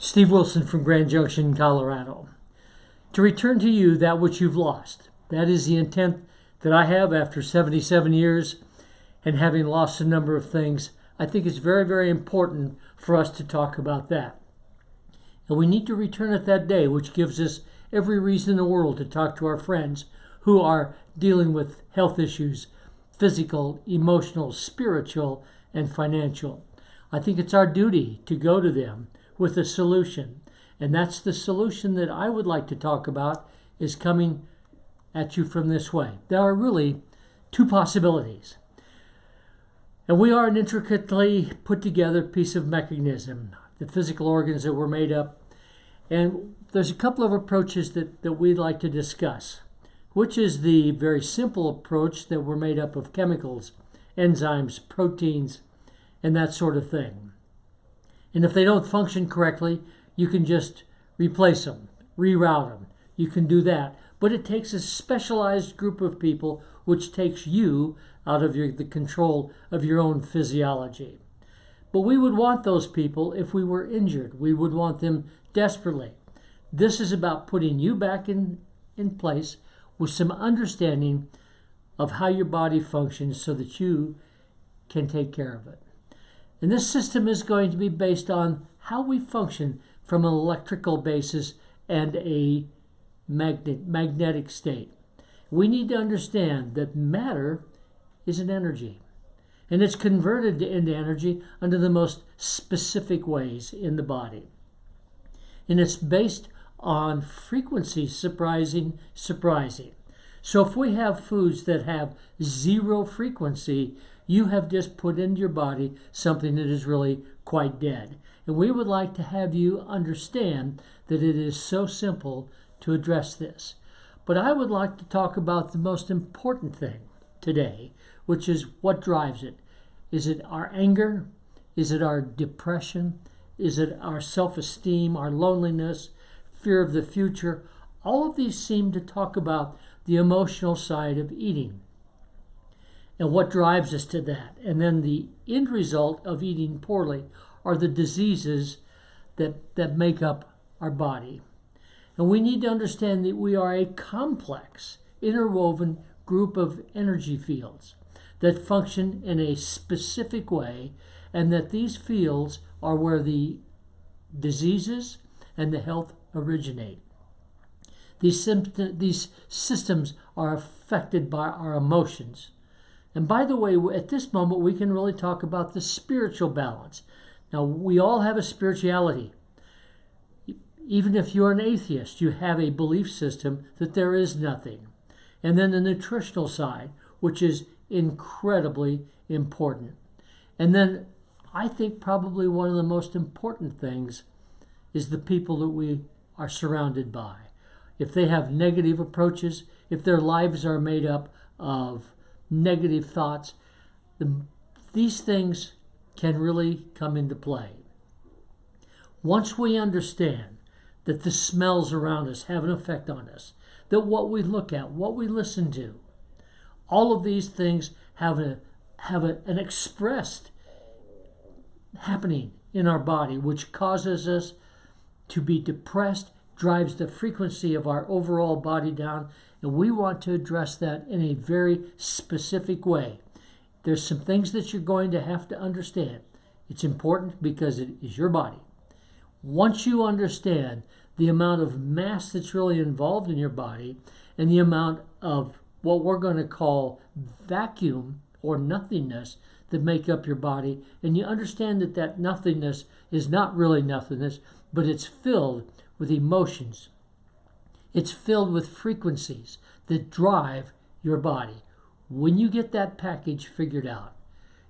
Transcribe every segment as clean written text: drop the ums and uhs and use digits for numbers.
Steve Wilson from Grand Junction, Colorado. To return to you that which you've lost. That is the intent that I have after 77 years and having lost a number of things. I think it's very, very important for us to talk about that. And we need to return at that day, which gives us every reason in the world to talk to our friends who are dealing with health issues, physical, emotional, spiritual, and financial. I think it's our duty to go to them with a solution. And that's the solution that I would like to talk about is coming at you from this way. There are really two possibilities. And we are an intricately put together piece of mechanism, the physical organs that we're made up. And there's a couple of approaches that we'd like to discuss, which is the very simple approach that we're made up of chemicals, enzymes, proteins, and that sort of thing. And if they don't function correctly, you can just replace them, reroute them. You can do that. But it takes a specialized group of people, which takes you out of the control of your own physiology. But we would want those people if we were injured. We would want them desperately. This is about putting you back in place with some understanding of how your body functions so that you can take care of it. And this system is going to be based on how we function from an electrical basis and a magnetic state. We need to understand that matter is an energy, and it's converted into energy under the most specific ways in the body. And it's based on frequency, surprising. So if we have foods that have zero frequency, you have just put into your body something that is really quite dead. And we would like to have you understand that it is so simple to address this. But I would like to talk about the most important thing today, which is what drives it. Is it our anger? Is it our depression? Is it our self-esteem, our loneliness, fear of the future? All of these seem to talk about the emotional side of eating and what drives us to that. And then the end result of eating poorly are the diseases that make up our body. And we need to understand that we are a complex, interwoven group of energy fields that function in a specific way, and that these fields are where the diseases and the health originate. These systems are affected by our emotions. And by the way, at this moment, we can really talk about the spiritual balance. Now, we all have a spirituality. Even if you're an atheist, you have a belief system that there is nothing. And then the nutritional side, which is incredibly important. And then I think probably one of the most important things is the people that we are surrounded by. If they have negative approaches, if their lives are made up of negative thoughts, these things can really come into play. Once we understand that the smells around us have an effect on us, that what we look at, what we listen to, all of these things have an expressed happening in our body, which causes us to be depressed, drives the frequency of our overall body down, and we want to address that in a very specific way. There's some things that you're going to have to understand. It's important because it is your body. Once you understand the amount of mass that's really involved in your body and the amount of what we're going to call vacuum or nothingness that make up your body, and you understand that that nothingness is not really nothingness, but it's filled with emotions. It's filled with frequencies that drive your body. When you get that package figured out,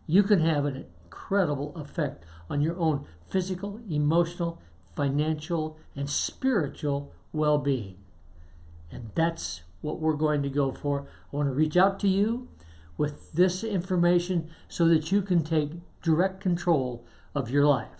you can have an incredible effect on your own physical, emotional, financial, and spiritual well-being. And that's what we're going to go for. I want to reach out to you with this information so that you can take direct control of your life.